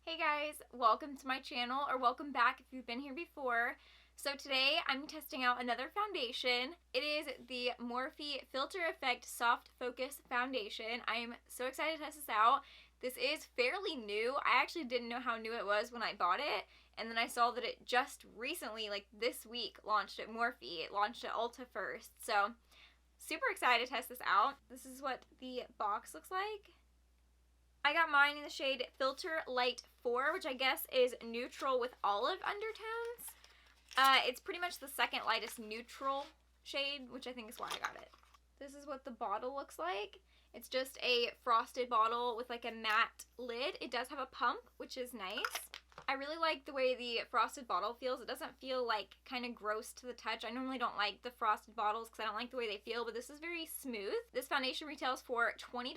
Hey guys, welcome to my channel, or welcome back if you've been here before. So today I'm testing out another foundation. It is the Morphe Filter Effect Soft Focus Foundation. I am so excited to test this out. This is fairly new. I actually didn't know how new it was when I bought it, and then I saw that it just recently, like this week, launched at Morphe. It launched at Ulta first, so super excited to test this out. This is what the box looks like. I got mine in the shade Filter Light 4, which I guess is neutral with olive undertones. It's pretty much the second lightest neutral shade, which I think is why I got it. This is what the bottle looks like. It's just a frosted bottle with like a matte lid. It does have a pump, which is nice. I really like the way the frosted bottle feels. It doesn't feel like kind of gross to the touch. I normally don't like the frosted bottles because I don't like the way they feel, but this is very smooth. This foundation retails for $20.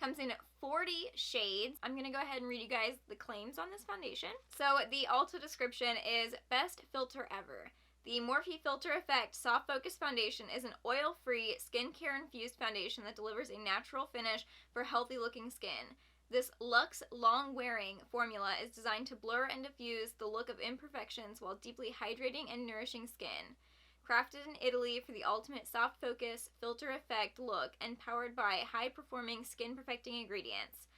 Comes in 40 shades. I'm going to go ahead and read you guys the claims on this foundation. So the Ulta description is best filter ever. The Morphe Filter Effect Soft Focus Foundation is an oil-free, skincare-infused foundation that delivers a natural finish for healthy-looking skin. This luxe, long-wearing formula is designed to blur and diffuse the look of imperfections while deeply hydrating and nourishing skin. Crafted in Italy for the ultimate soft focus, filter effect look and powered by high-performing skin-perfecting ingredients.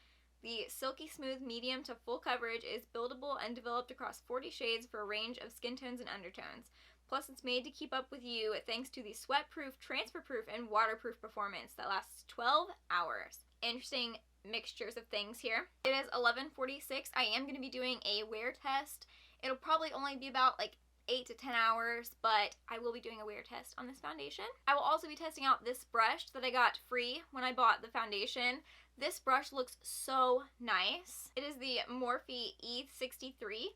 The silky smooth medium to full coverage is buildable and developed across 40 shades for a range of skin tones and undertones. Plus, it's made to keep up with you thanks to the sweat-proof, transfer-proof, and waterproof performance that lasts 12 hours. Interesting mixtures of things here. It is 11:46. I am going to be doing a wear test. It'll probably only be about like 8 to 10 hours, but I will be doing a wear test on this foundation. I will also be testing out this brush that I got free when I bought the foundation. This brush looks so nice. It is the Morphe E63.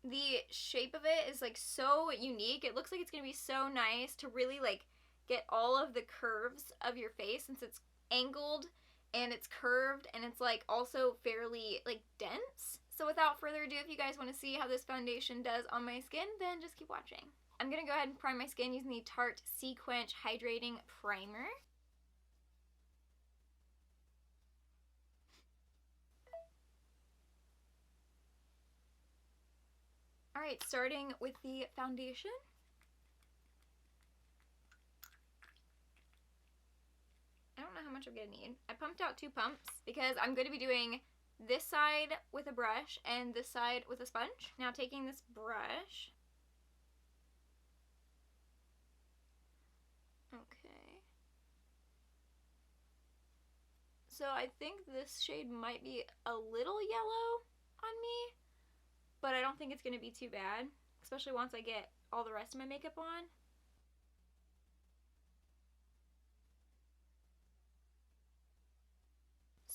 The shape of it is like so unique. It looks like it's going to be so nice to really like get all of the curves of your face since it's angled and it's curved and it's like also fairly like dense. So without further ado, if you guys want to see how this foundation does on my skin, then just keep watching. I'm going to go ahead and prime my skin using the Tarte Sequench Hydrating Primer. Alright, starting with the foundation. I don't know how much I'm going to need. I pumped out 2 pumps because I'm going to be doing this side with a brush and this side with a sponge. Now taking this brush. Okay. So I think this shade might be a little yellow on me, but I don't think it's going to be too bad, especially once I get all the rest of my makeup on.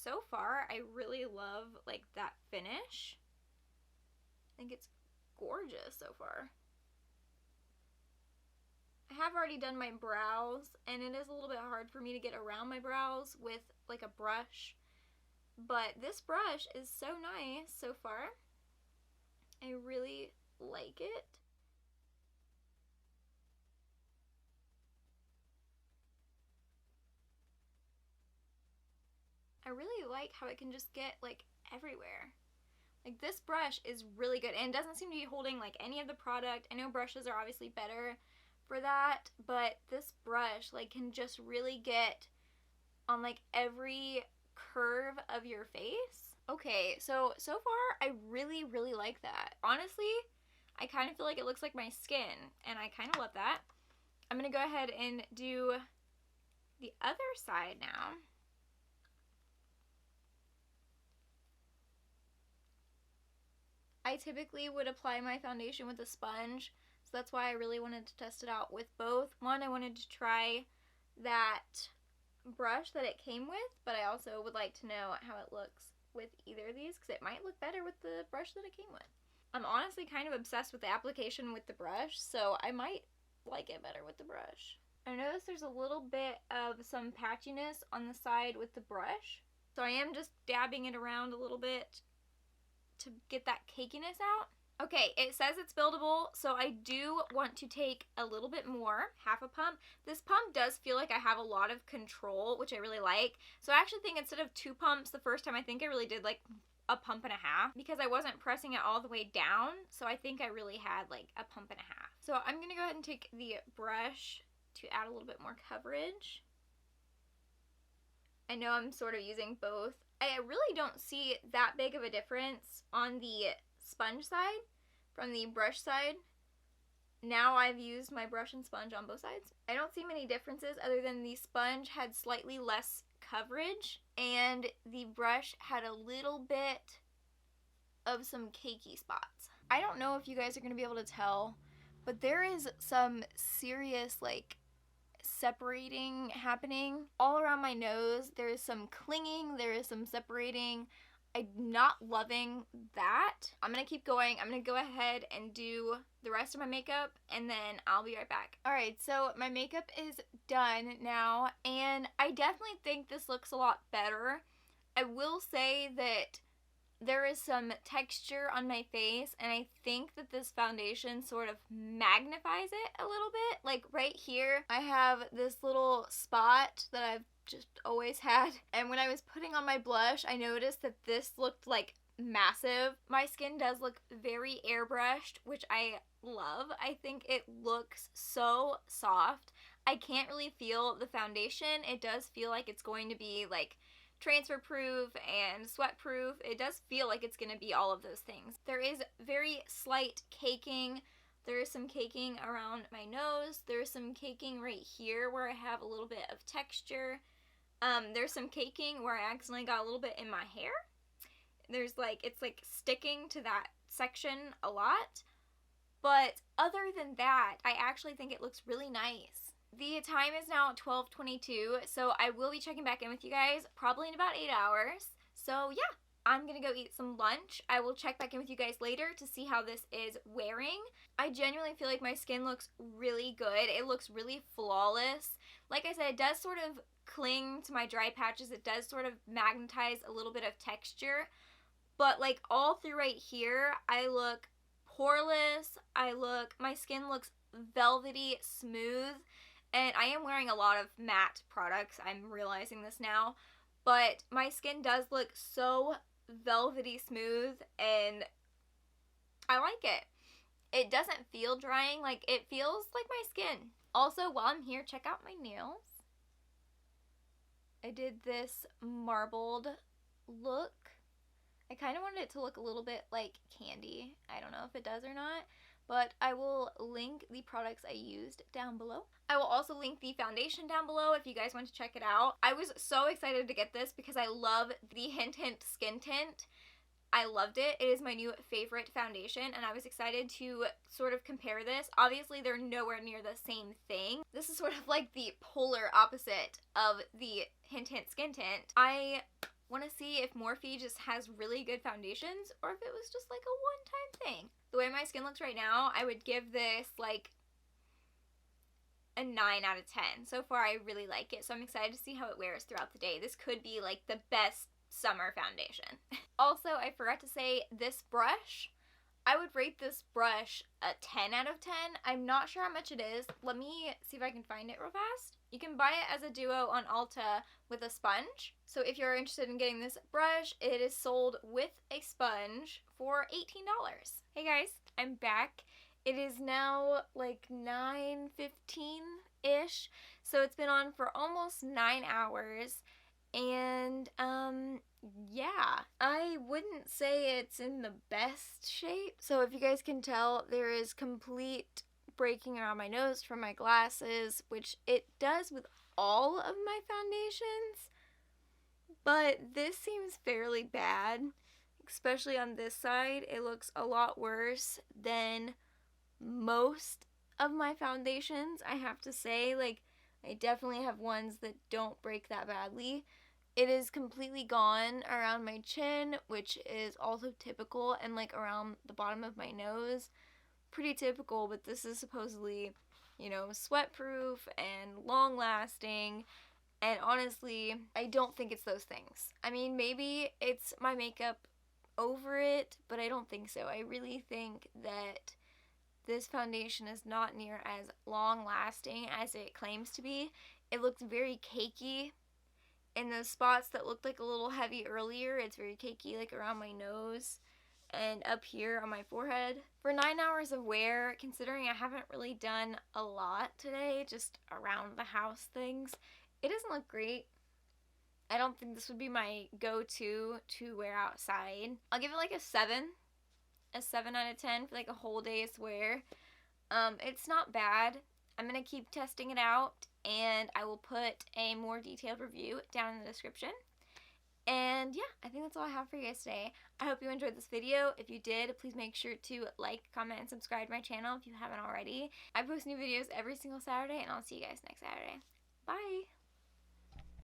So far, I really love like that finish. I think it's gorgeous so far. I have already done my brows, and it is a little bit hard for me to get around my brows with like a brush, but this brush is so nice so far. I really like it. I really like how it can just get like everywhere. Like this brush is really good and doesn't seem to be holding like any of the product. I know brushes are obviously better for that, but this brush like can just really get on like every curve of your face. Okay, so far I really like that. Honestly, I kind of feel like it looks like my skin and I kind of love that. I'm gonna go ahead and do the other side now. I typically would apply my foundation with a sponge, so that's why I really wanted to test it out with both. One, I wanted to try that brush that it came with, but I also would like to know how it looks with either of these because it might look better with the brush that it came with. I'm honestly kind of obsessed with the application with the brush, so I might like it better with the brush. I noticed there's a little bit of some patchiness on the side with the brush, so I am just dabbing it around a little bit to get that cakiness out. Okay, it says it's buildable, so I do want to take a little bit more, half a pump. This pump does feel like I have a lot of control, which I really like. So I actually think instead of 2 pumps the first time, I think I really did like a pump and a half because I wasn't pressing it all the way down. So I think I really had like a pump and a half. So I'm going to go ahead and take the brush to add a little bit more coverage. I know I'm sort of using both. I really don't see that big of a difference on the sponge side from the brush side. Now I've used my brush and sponge on both sides. I don't see many differences other than the sponge had slightly less coverage and the brush had a little bit of some cakey spots. I don't know if you guys are going to be able to tell, but there is some serious like separating happening all around my nose. There is some clinging, there is some separating. I'm not loving that. I'm gonna keep going. I'm gonna go ahead and do the rest of my makeup and then I'll be right back. Alright, so my makeup is done now and I definitely think this looks a lot better. I will say that there is some texture on my face and I think that this foundation sort of magnifies it a little bit. Like right here, I have this little spot that I've just always had. And when I was putting on my blush, I noticed that this looked like massive. My skin does look very airbrushed, which I love. I think it looks so soft. I can't really feel the foundation. It does feel like it's going to be like transfer proof and sweat proof. It does feel like it's going to be all of those things. There is very slight caking. There is some caking around my nose. There's some caking right here where I have a little bit of texture. There's some caking where I accidentally got a little bit in my hair. There's like, it's like sticking to that section a lot. But other than that, I actually think it looks really nice. The time is now 12:22, so I will be checking back in with you guys probably in about 8 hours. So yeah, I'm gonna go eat some lunch. I will check back in with you guys later to see how this is wearing. I genuinely feel like my skin looks really good. It looks really flawless. Like I said, it does sort of cling to my dry patches. It does sort of magnetize a little bit of texture. But like all through right here, I look poreless. My skin looks velvety, smooth. And I am wearing a lot of matte products. I'm realizing this now. But my skin does look so velvety smooth and I like it. It doesn't feel drying. Like it feels like my skin. Also, while I'm here, check out my nails. I did this marbled look. I kind of wanted it to look a little bit like candy. I don't know if it does or not, but I will link the products I used down below. I will also link the foundation down below if you guys want to check it out. I was so excited to get this because I love the Hint Hint Skin Tint. I loved it. It is my new favorite foundation and I was excited to sort of compare this. Obviously, they're nowhere near the same thing. This is sort of like the polar opposite of the Hint Hint Skin Tint. I want to see if Morphe just has really good foundations or if it was just like a one-time thing. The way my skin looks right now, I would give this like a 9 out of 10. So far, I really like it. So I'm excited to see how it wears throughout the day. This could be like the best summer foundation. Also, I forgot to say this brush. I would rate this brush a 10 out of 10. I'm not sure how much it is. Let me see if I can find it real fast. You can buy it as a duo on Ulta with a sponge. So if you're interested in getting this brush, it is sold with a sponge for $18. Hey guys, I'm back. It is now like 9:15-ish. So it's been on for almost 9 hours. And yeah, I wouldn't say it's in the best shape. So if you guys can tell, there is complete breaking around my nose from my glasses, which it does with all of my foundations, but this seems fairly bad, especially on this side. It looks a lot worse than most of my foundations, I have to say. Like, I definitely have ones that don't break that badly. It is completely gone around my chin, which is also typical, and like around the bottom of my nose. Pretty typical, but this is supposedly, you know, sweat proof and long lasting, and honestly, I don't think it's those things. I mean, maybe it's my makeup over it, but I don't think so. I really think that this foundation is not near as long lasting as it claims to be. It looks very cakey. In those spots that looked like a little heavy earlier, it's very cakey, like around my nose and up here on my forehead. For 9 hours of wear, considering I haven't really done a lot today, just around the house things, it doesn't look great. I don't think this would be my go-to to wear outside. I'll give it like a 7 out of 10 for like a whole day's wear. It's not bad. I'm going to keep testing it out, and I will put a more detailed review down in the description. And yeah, I think that's all I have for you guys today. I hope you enjoyed this video. If you did, please make sure to like, comment, and subscribe to my channel if you haven't already. I post new videos every single Saturday, and I'll see you guys next Saturday. Bye!